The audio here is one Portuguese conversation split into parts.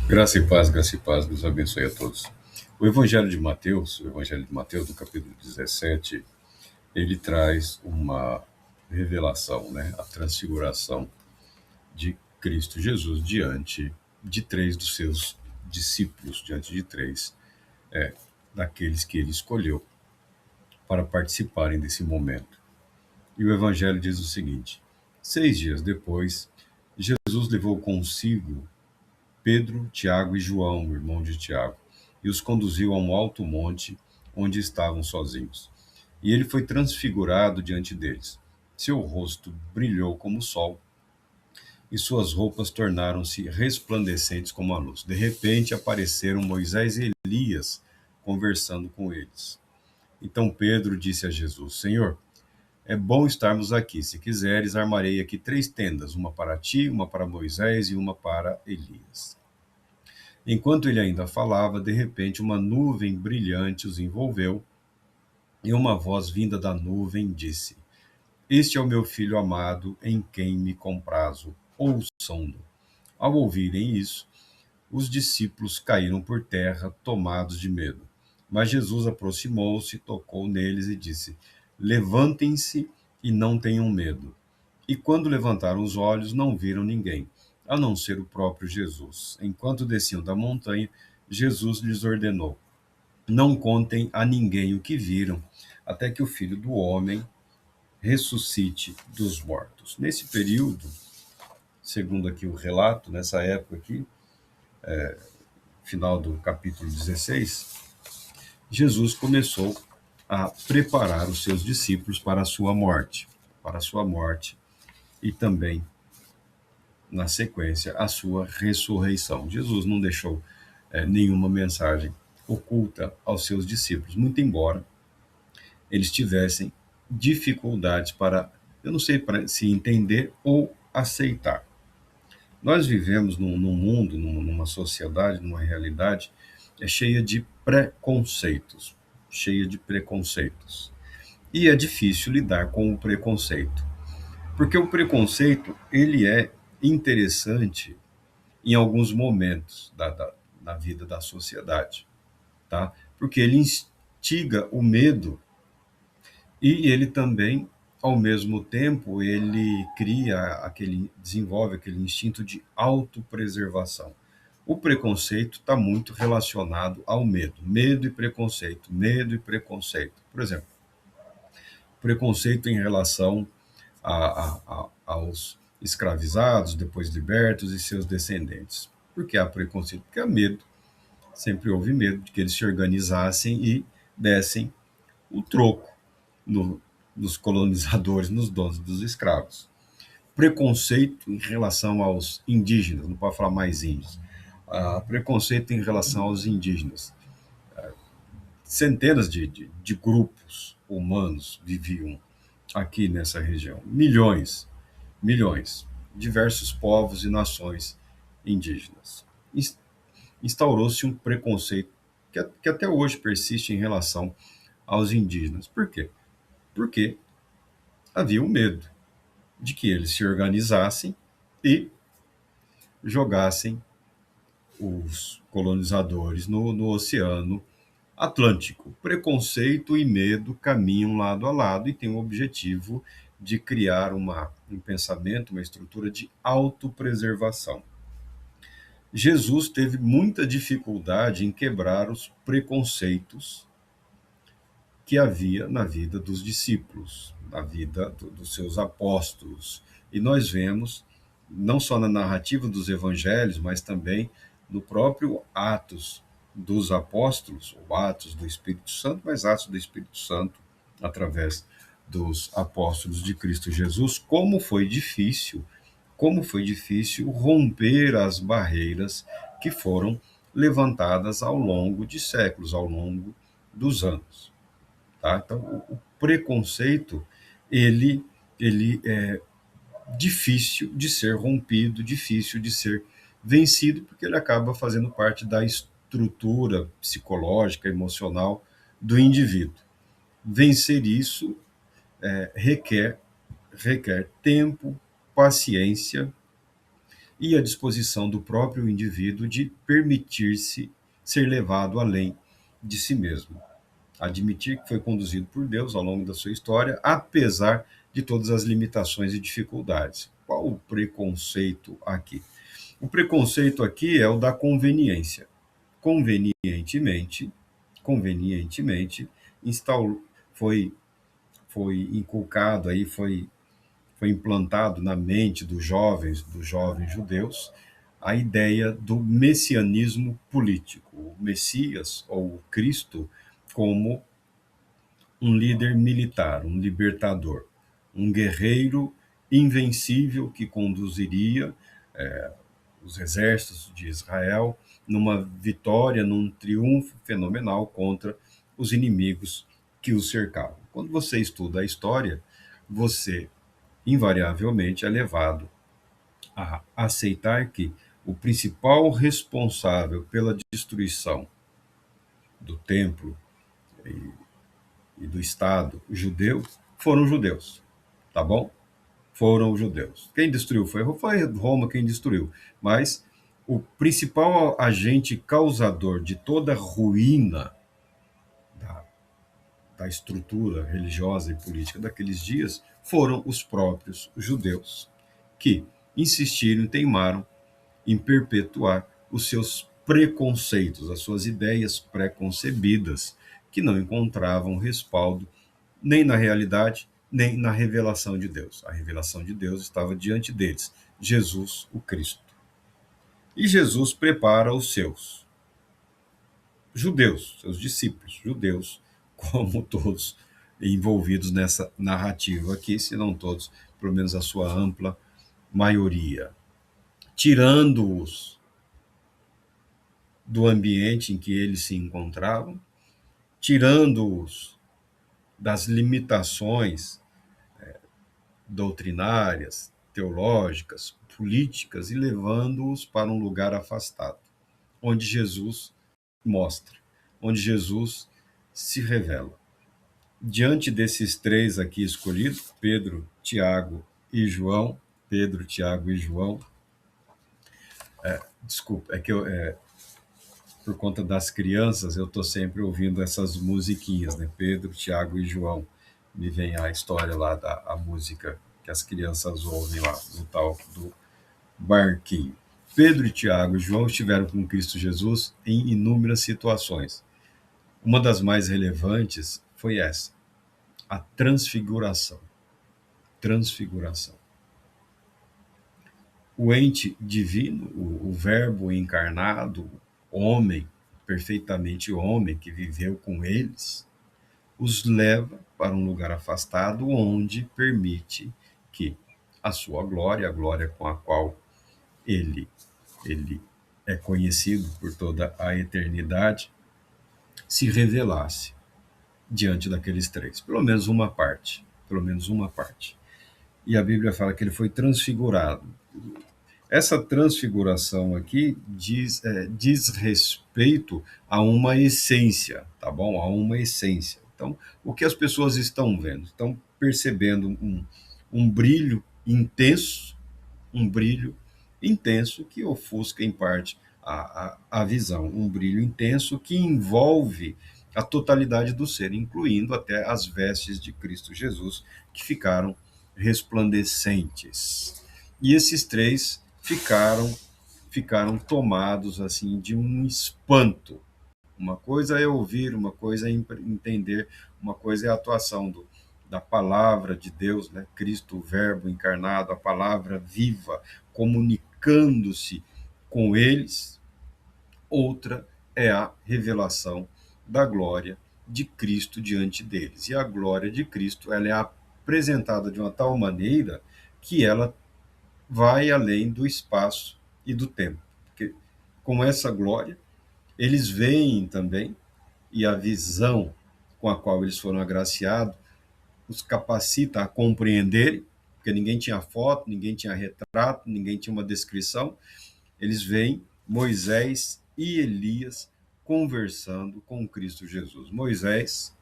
Graça e paz, Deus abençoe a todos. O Evangelho de Mateus, no capítulo 17, ele traz uma revelação, né? A transfiguração de Cristo Jesus diante de três dos seus discípulos, diante de três daqueles que ele escolheu para participarem desse momento. E o Evangelho diz o seguinte: 6 dias depois, Jesus levou consigo Pedro, Tiago e João, o irmão de Tiago, e os conduziu a um alto monte onde estavam sozinhos. E ele foi transfigurado diante deles. Seu rosto brilhou como o sol, e suas roupas tornaram-se resplandecentes como a luz. De repente apareceram Moisés e Elias conversando com eles. Então Pedro disse a Jesus: Senhor, é bom estarmos aqui. Se quiseres, armarei aqui 3 tendas, uma para ti, uma para Moisés e uma para Elias. Enquanto ele ainda falava, de repente uma nuvem brilhante os envolveu, e uma voz vinda da nuvem disse: Este é o meu filho amado, em quem me comprazo. Ouçam-no. Ao ouvirem isso, os discípulos caíram por terra, tomados de medo. Mas Jesus aproximou-se, tocou neles e disse: Levantem-se e não tenham medo. E quando levantaram os olhos, não viram ninguém, a não ser o próprio Jesus. Enquanto desciam da montanha, Jesus lhes ordenou: Não contem a ninguém o que viram, até que o Filho do Homem ressuscite dos mortos. Nesse período, segundo aqui o relato, nessa época aqui, final do capítulo 16, Jesus começou a preparar os seus discípulos para a sua morte e também, na sequência, a sua ressurreição. Jesus não deixou nenhuma mensagem oculta aos seus discípulos, muito embora eles tivessem dificuldades para, eu não sei para se entender ou aceitar. Nós vivemos num mundo, numa sociedade, numa realidade cheia de preconceitos, cheia de preconceitos. E é difícil lidar com o preconceito, porque o preconceito ele é interessante em alguns momentos da vida da sociedade, tá? Porque ele instiga o medo e ele também, ao mesmo tempo, ele desenvolve aquele instinto de autopreservação. O preconceito está muito relacionado ao medo. Medo e preconceito, medo e preconceito. Por exemplo, preconceito em relação aos escravizados, depois libertos e seus descendentes. Por que há preconceito? Porque há medo, sempre houve medo de que eles se organizassem e dessem o troco no, nos colonizadores, nos donos dos escravos. Preconceito em relação aos indígenas, não pode falar mais índios. Preconceito em relação aos indígenas. Centenas de grupos humanos viviam aqui nessa região. Milhões, milhões. Diversos povos e nações indígenas. Instaurou-se um preconceito que até hoje persiste em relação aos indígenas. Por quê? Porque havia um medo de que eles se organizassem e jogassem os colonizadores no Oceano Atlântico. Preconceito e medo caminham lado a lado e têm o objetivo de criar um pensamento, uma estrutura de autopreservação. Jesus teve muita dificuldade em quebrar os preconceitos que havia na vida dos discípulos, na vida dos seus apóstolos. E nós vemos, não só na narrativa dos evangelhos, mas também no próprio Atos dos Apóstolos, ou Atos do Espírito Santo, mas Atos do Espírito Santo através dos apóstolos de Cristo Jesus, como foi difícil romper as barreiras que foram levantadas ao longo de séculos, ao longo dos anos. Tá? Então, o preconceito, ele é difícil de ser rompido, difícil de ser vencido, porque ele acaba fazendo parte da estrutura psicológica, emocional do indivíduo. Vencer isso requer tempo, paciência e a disposição do próprio indivíduo de permitir-se ser levado além de si mesmo. Admitir que foi conduzido por Deus ao longo da sua história, apesar de todas as limitações e dificuldades. Qual o preconceito aqui? O preconceito aqui é o da conveniência. Convenientemente, instaurou, foi inculcado aí, foi implantado na mente dos jovens judeus, a ideia do messianismo político, o Messias ou o Cristo como um líder militar, um libertador, um guerreiro invencível que conduziria os exércitos de Israel numa vitória, num triunfo fenomenal contra os inimigos que os cercavam. Quando você estuda a história, você invariavelmente é levado a aceitar que o principal responsável pela destruição do templo e do Estado judeu foram os judeus, tá bom? Foram os judeus. Quem destruiu foi Roma quem destruiu, mas o principal agente causador de toda a ruína da, da estrutura religiosa e política daqueles dias foram os próprios judeus, que insistiram e teimaram em perpetuar os seus preconceitos, as suas ideias preconcebidas, que não encontravam respaldo nem na realidade, nem na revelação de Deus. A revelação de Deus estava diante deles, Jesus, o Cristo. E Jesus prepara os seus judeus, seus discípulos judeus, como todos envolvidos nessa narrativa aqui, se não todos, pelo menos a sua ampla maioria, tirando-os do ambiente em que eles se encontravam, tirando-os das limitações doutrinárias, teológicas, políticas e levando-os para um lugar afastado, onde Jesus mostra, onde Jesus se revela. Diante desses três aqui escolhidos, Pedro, Tiago e João, desculpa, é que por conta das crianças, eu estou sempre ouvindo essas musiquinhas, né? Pedro, Tiago e João. Me vem a história lá a música que as crianças ouvem lá no tal do barquinho. Pedro, Tiago e João estiveram com Cristo Jesus em inúmeras situações. Uma das mais relevantes foi essa, a transfiguração. Transfiguração. O ente divino, o verbo encarnado, homem, perfeitamente homem, que viveu com eles, os leva para um lugar afastado, onde permite que a sua glória, a glória com a qual ele é conhecido por toda a eternidade, se revelasse diante daqueles três, pelo menos uma parte, pelo menos uma parte. E a Bíblia fala que ele foi transfigurado. Essa transfiguração aqui diz respeito a uma essência, tá bom? A uma essência. Então, o que as pessoas estão vendo? Estão percebendo um brilho intenso, um brilho intenso que ofusca em parte a visão, um brilho intenso que envolve a totalidade do ser, incluindo até as vestes de Cristo Jesus, que ficaram resplandecentes. E esses três ficaram tomados assim de um espanto. Uma coisa é ouvir, uma coisa é entender, uma coisa é a atuação da palavra de Deus, né? Cristo, o Verbo encarnado, a palavra viva, comunicando-se com eles. Outra é a revelação da glória de Cristo diante deles. E a glória de Cristo, ela é apresentada de uma tal maneira que ela vai além do espaço e do tempo. Porque com essa glória, eles veem também, e a visão com a qual eles foram agraciados os capacita a compreenderem, porque ninguém tinha foto, ninguém tinha retrato, ninguém tinha uma descrição. Eles veem Moisés e Elias conversando com Cristo Jesus. Moisés,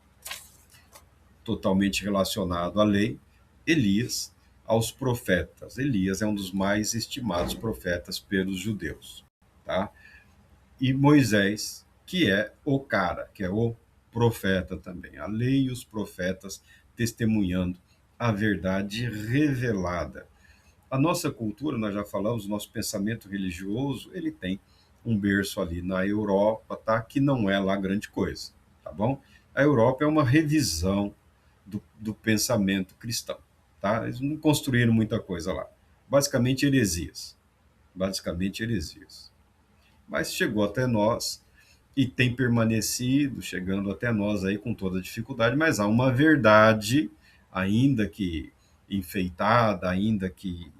totalmente relacionado à lei, Elias, aos profetas. Elias é um dos mais estimados profetas pelos judeus, tá? E Moisés, que é o cara, que é o profeta também. A lei e os profetas testemunhando a verdade revelada. A nossa cultura, nós já falamos, o nosso pensamento religioso, ele tem um berço ali na Europa, tá? Que não é lá grande coisa, tá bom? A Europa é uma revisão do pensamento cristão, tá? Eles não construíram muita coisa lá. Basicamente heresias. Basicamente heresias. Mas chegou até nós e tem permanecido, chegando até nós aí com toda dificuldade, mas há uma verdade, ainda que enfeitada, ainda que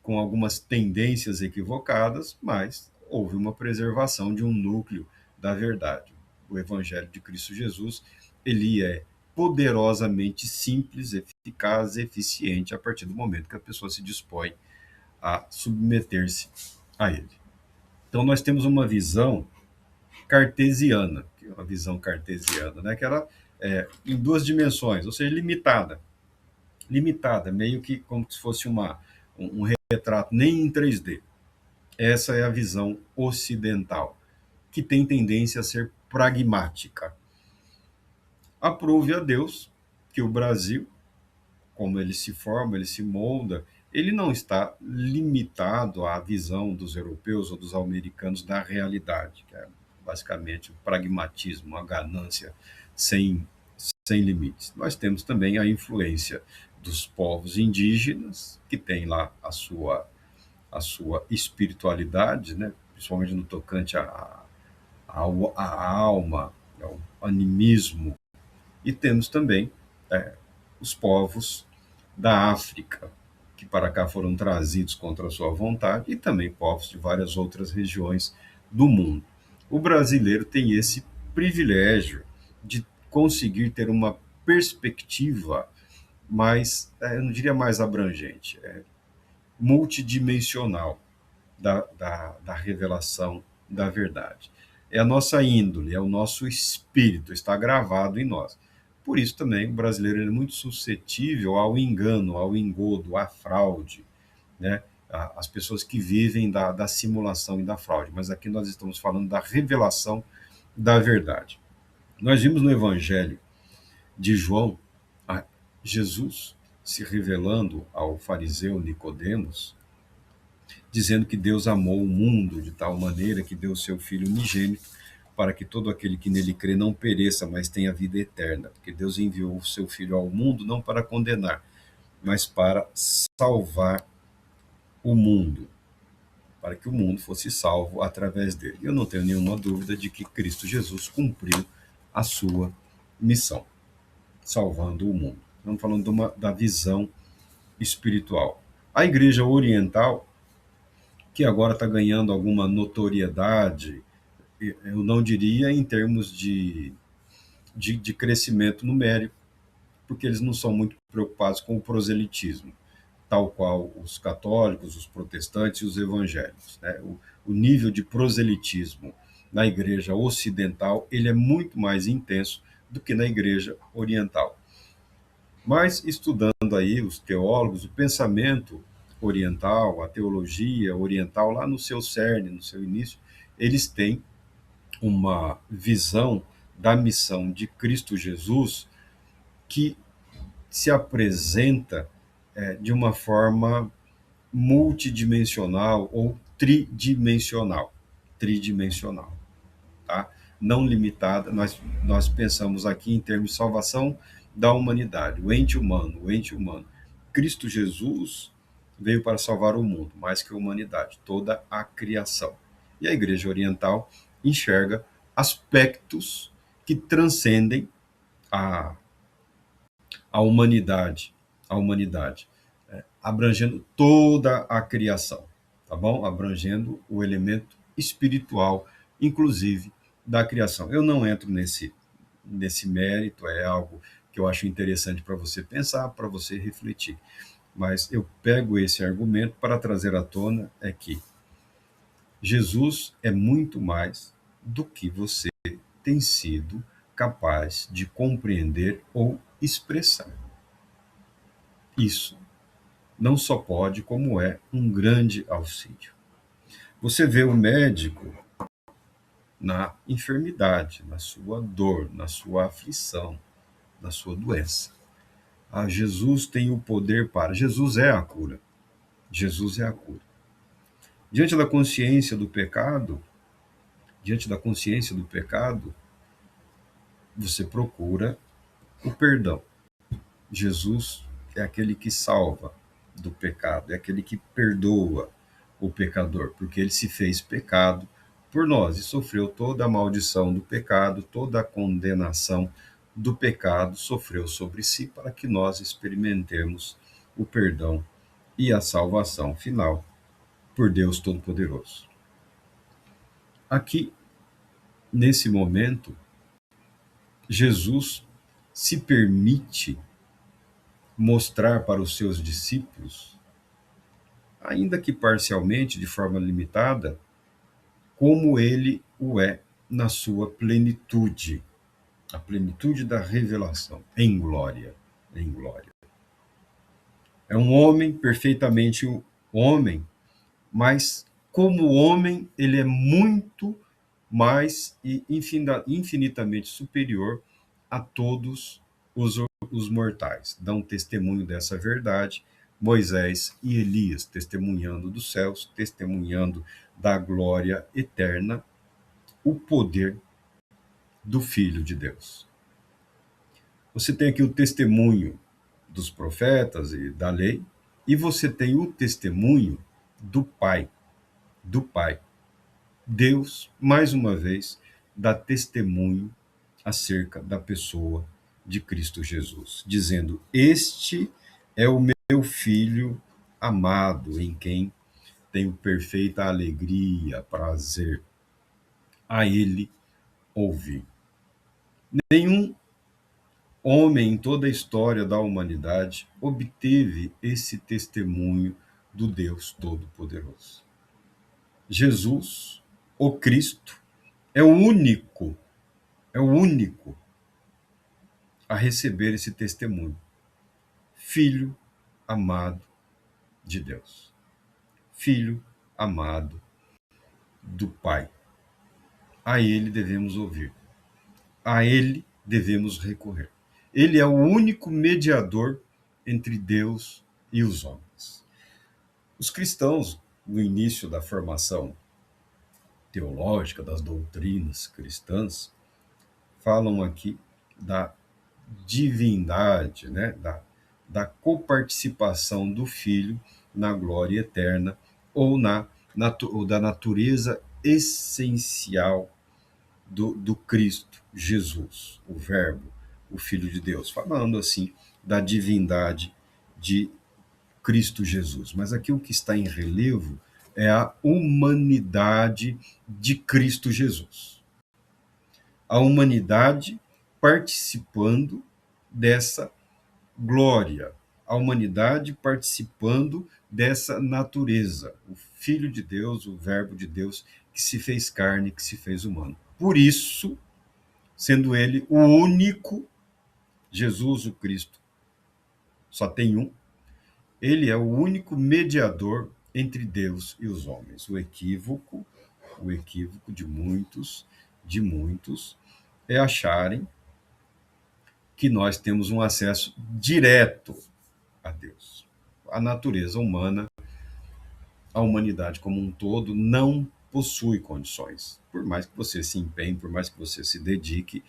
com algumas tendências equivocadas, mas houve uma preservação de um núcleo da verdade. O Evangelho de Cristo Jesus, ele é poderosamente simples, eficaz, eficiente a partir do momento que a pessoa se dispõe a submeter-se a ele. Então nós temos uma visão cartesiana, que é uma visão cartesiana, né, que era em duas dimensões, ou seja, limitada, meio que como se fosse um retrato, nem em 3D. Essa é a visão ocidental, que tem tendência a ser pragmática. Aprove a Deus que o Brasil, como ele se forma, ele se molda, ele não está limitado à visão dos europeus ou dos americanos da realidade, que é basicamente o pragmatismo, a ganância sem limites. Nós temos também a influência dos povos indígenas, que tem lá a sua espiritualidade, né? Principalmente no tocante à alma, ao animismo. E temos também os povos da África, que para cá foram trazidos contra a sua vontade, e também povos de várias outras regiões do mundo. O brasileiro tem esse privilégio de conseguir ter uma perspectiva mais, eu não diria mais abrangente, multidimensional da revelação da verdade. É a nossa índole, é o nosso espírito, está gravado em nós. Por isso também o brasileiro é muito suscetível ao engano, ao engodo, à fraude, né? As pessoas que vivem da simulação e da fraude. Mas aqui nós estamos falando da revelação da verdade. Nós vimos no Evangelho de João Jesus se revelando ao fariseu Nicodemos, dizendo que Deus amou o mundo de tal maneira que deu o seu Filho unigênito para que todo aquele que nele crê não pereça, mas tenha vida eterna. Porque Deus enviou o seu Filho ao mundo não para condenar, mas para salvar o mundo, para que o mundo fosse salvo através dele. Eu não tenho nenhuma dúvida de que Cristo Jesus cumpriu a sua missão, salvando o mundo. Estamos falando da visão espiritual. A Igreja Oriental, que agora está ganhando alguma notoriedade, eu não diria em termos de crescimento numérico, porque eles não são muito preocupados com o proselitismo, tal qual os católicos, os protestantes e os evangélicos, né? O nível de proselitismo na igreja ocidental ele é muito mais intenso do que na igreja oriental. Mas estudando aí os teólogos, o pensamento oriental, a teologia oriental, lá no seu cerne, no seu início, eles têm uma visão da missão de Cristo Jesus que se apresenta de uma forma multidimensional ou tridimensional. Tridimensional, tá? Não limitada. Nós pensamos aqui em termos de salvação da humanidade, o ente humano, o ente humano. Cristo Jesus veio para salvar o mundo, mais que a humanidade, toda a criação. E a Igreja Oriental enxerga aspectos que transcendem a, a humanidade, abrangendo toda a criação, tá bom? Abrangendo o elemento espiritual, inclusive da criação. Eu não entro nesse mérito, é algo que eu acho interessante para você pensar, para você refletir. Mas eu pego esse argumento para trazer à tona que Jesus é muito mais do que você tem sido capaz de compreender ou expressar. Isso não só pode, como é um grande auxílio. Você vê o médico na enfermidade, na sua dor, na sua aflição, na sua doença. Ah, Jesus tem o poder para. Jesus é a cura. Jesus é a cura. Diante da consciência do pecado, diante da consciência do pecado, você procura o perdão. Jesus é aquele que salva do pecado, é aquele que perdoa o pecador, porque ele se fez pecado por nós e sofreu toda a maldição do pecado, toda a condenação do pecado, sofreu sobre si para que nós experimentemos o perdão e a salvação final por Deus Todo-Poderoso. Aqui, nesse momento, Jesus se permite mostrar para os seus discípulos, ainda que parcialmente, de forma limitada, como ele o é na sua plenitude, a plenitude da revelação, em glória, em glória. É um homem perfeitamente homem, mas como homem ele é muito mais e infinitamente superior a todos os mortais. Dão testemunho dessa verdade Moisés e Elias, testemunhando dos céus, testemunhando da glória eterna, o poder do Filho de Deus. Você tem aqui o testemunho dos profetas e da lei, e você tem o testemunho do Pai, do Pai. Deus, mais uma vez, dá testemunho acerca da pessoa de Cristo Jesus, dizendo: Este é o meu Filho amado, em quem tenho perfeita alegria, prazer. A ele ouvir. Nenhum homem em toda a história da humanidade obteve esse testemunho do Deus Todo-Poderoso. Jesus, o Cristo, é o único a receber esse testemunho. Filho amado de Deus. Filho amado do Pai. A ele devemos ouvir. A ele devemos recorrer. Ele é o único mediador entre Deus e os homens. Os cristãos, no início da formação teológica das doutrinas cristãs, falam aqui da divindade, né? da coparticipação do Filho na glória eterna ou ou da natureza essencial do Cristo, Jesus, o Verbo, o Filho de Deus, falando assim da divindade de Cristo Jesus. Mas aqui o que está em relevo é a humanidade de Cristo Jesus. A humanidade participando dessa glória, a humanidade participando dessa natureza, o Filho de Deus, o Verbo de Deus, que se fez carne, que se fez humano. Por isso, sendo ele o único, Jesus o Cristo, só tem um, ele é o único mediador entre Deus e os homens. O equívoco de muitos, é acharem que nós temos um acesso direto a Deus. A natureza humana, a humanidade como um todo, não possui condições. Por mais que você se empenhe, por mais que você se dedique,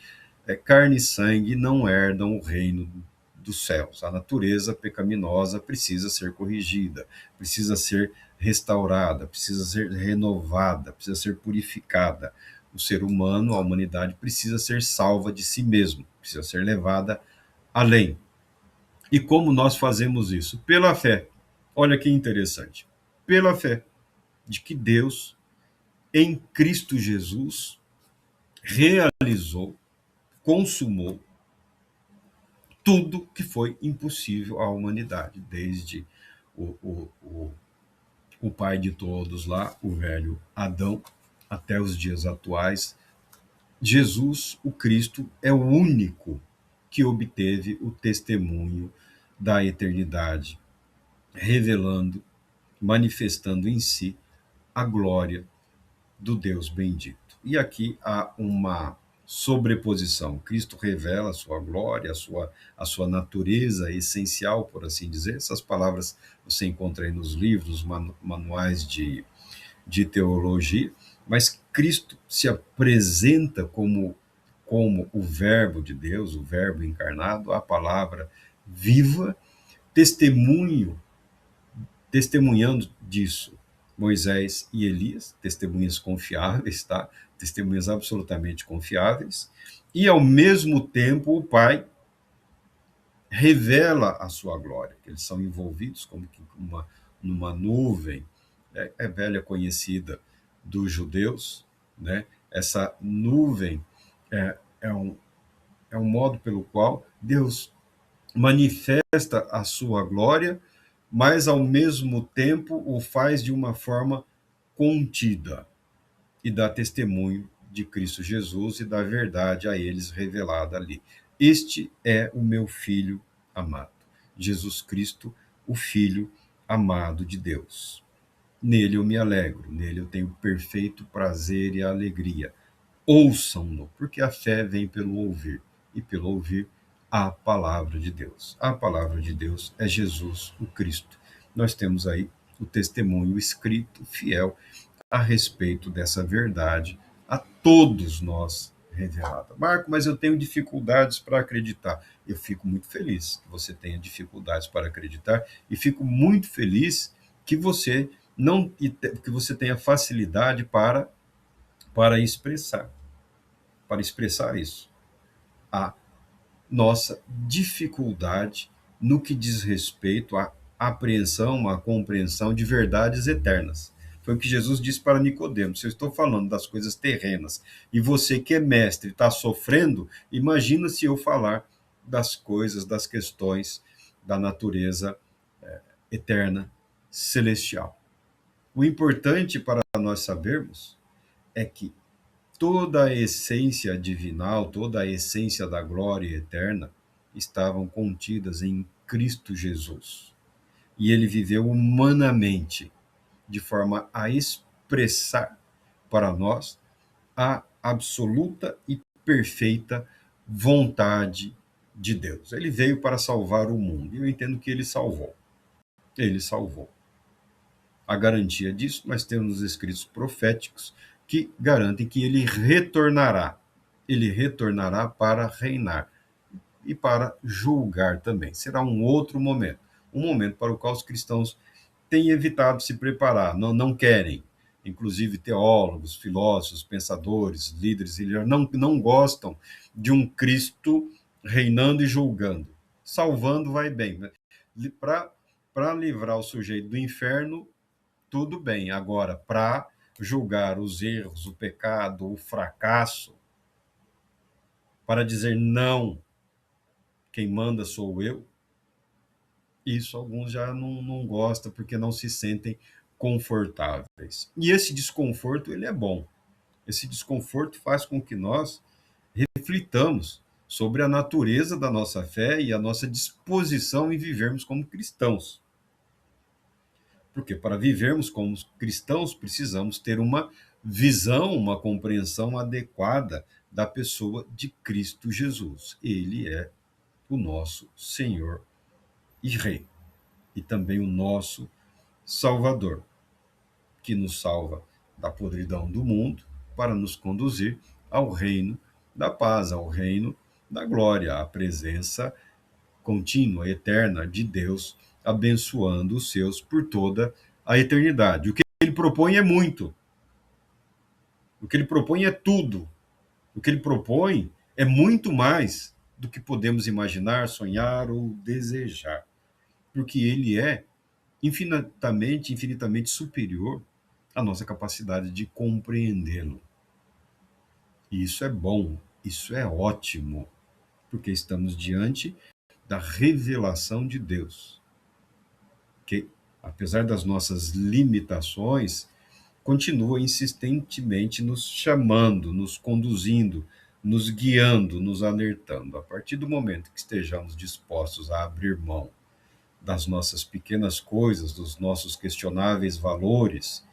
carne e sangue não herdam o reino dos céus. A natureza pecaminosa precisa ser corrigida, precisa ser restaurada, precisa ser renovada, precisa ser purificada. O ser humano, a humanidade, precisa ser salva de si mesmo, precisa ser levada além. E como nós fazemos isso? Pela fé. Olha que interessante. Pela fé de que Deus, em Cristo Jesus, realizou, consumou tudo que foi impossível à humanidade, desde o pai de todos lá, o velho Adão, até os dias atuais. Jesus, o Cristo, é o único que obteve o testemunho da eternidade, revelando, manifestando em si a glória do Deus bendito. E aqui há uma sobreposição. Cristo revela a sua glória, a sua natureza essencial, por assim dizer. Essas palavras você encontra aí nos livros, manuais de teologia, mas Cristo se apresenta como o Verbo de Deus, o Verbo encarnado, a palavra viva, testemunho testemunhando disso Moisés e Elias, testemunhas confiáveis, tá? Testemunhas absolutamente confiáveis, e ao mesmo tempo o Pai revela a sua glória, eles são envolvidos como que numa nuvem, é velha conhecida dos judeus, né? Essa nuvem é um modo pelo qual Deus manifesta a sua glória, mas ao mesmo tempo o faz de uma forma contida e dá testemunho de Cristo Jesus e da verdade a eles revelada ali. Este é o meu filho amado, Jesus Cristo, o filho amado de Deus. Nele eu me alegro, nele eu tenho perfeito prazer e alegria. Ouçam-no, porque a fé vem pelo ouvir, e pelo ouvir a palavra de Deus. A palavra de Deus é Jesus, o Cristo. Nós temos aí o testemunho escrito, fiel, a respeito dessa verdade, a todos nós revelada. Marco, mas eu tenho dificuldades para acreditar. Eu fico muito feliz que você tenha dificuldades para acreditar e fico muito feliz que você não que você tenha facilidade para expressar isso. A nossa dificuldade no que diz respeito à apreensão, à compreensão de verdades eternas. Foi o que Jesus disse para Nicodemos. Se eu estou falando das coisas terrenas e você que é mestre está sofrendo, imagina se eu falar das coisas, das questões da natureza eterna, celestial. O importante para nós sabermos é que toda a essência divinal, toda a essência da glória eterna estavam contidas em Cristo Jesus. E ele viveu humanamente, de forma a expressar para nós a absoluta e perfeita vontade de Deus. Ele veio para salvar o mundo, e eu entendo que ele salvou. Ele salvou. A garantia disso nós temos os escritos proféticos que garantem que ele retornará. Ele retornará para reinar e para julgar também. Será um outro momento, um momento para o qual os cristãos têm evitado se preparar, não querem. Inclusive teólogos, filósofos, pensadores, líderes não gostam de um Cristo reinando e julgando. Salvando vai bem. Para livrar o sujeito do inferno, tudo bem. Agora, para julgar os erros, o pecado, o fracasso, para dizer não, quem manda sou eu, isso alguns já não gostam porque não se sentem confortáveis. E esse desconforto, ele é bom. Esse desconforto faz com que nós reflitamos sobre a natureza da nossa fé e a nossa disposição em vivermos como cristãos. Porque para vivermos como cristãos, precisamos ter uma visão, uma compreensão adequada da pessoa de Cristo Jesus. Ele é o nosso Senhor e Rei, e também o nosso Salvador, que nos salva da podridão do mundo para nos conduzir ao reino da paz, ao reino da glória, à presença contínua, eterna de Deus, abençoando os seus por toda a eternidade. O que ele propõe é muito. O que ele propõe é tudo. O que ele propõe é muito mais do que podemos imaginar, sonhar ou desejar. Porque ele é infinitamente superior à nossa capacidade de compreendê-lo. E isso é bom, isso é ótimo, porque estamos diante da revelação de Deus, que, apesar das nossas limitações, continua insistentemente nos chamando, nos conduzindo, nos guiando, nos alertando. A partir do momento que estejamos dispostos a abrir mão das nossas pequenas coisas, dos nossos questionáveis valores,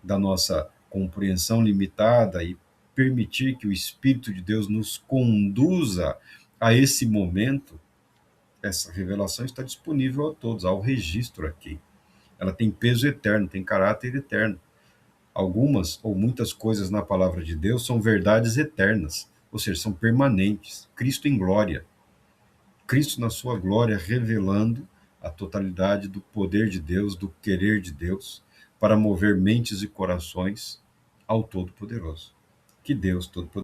da nossa compreensão limitada e permitir que o Espírito de Deus nos conduza a esse momento, essa revelação está disponível a todos, há o registro aqui. Ela tem peso eterno, tem caráter eterno. Algumas ou muitas coisas na palavra de Deus são verdades eternas, ou seja, são permanentes. Cristo em glória. Cristo na sua glória revelando a totalidade do poder de Deus, do querer de Deus, para mover mentes e corações ao Todo-Poderoso. Que Deus Todo-Poderoso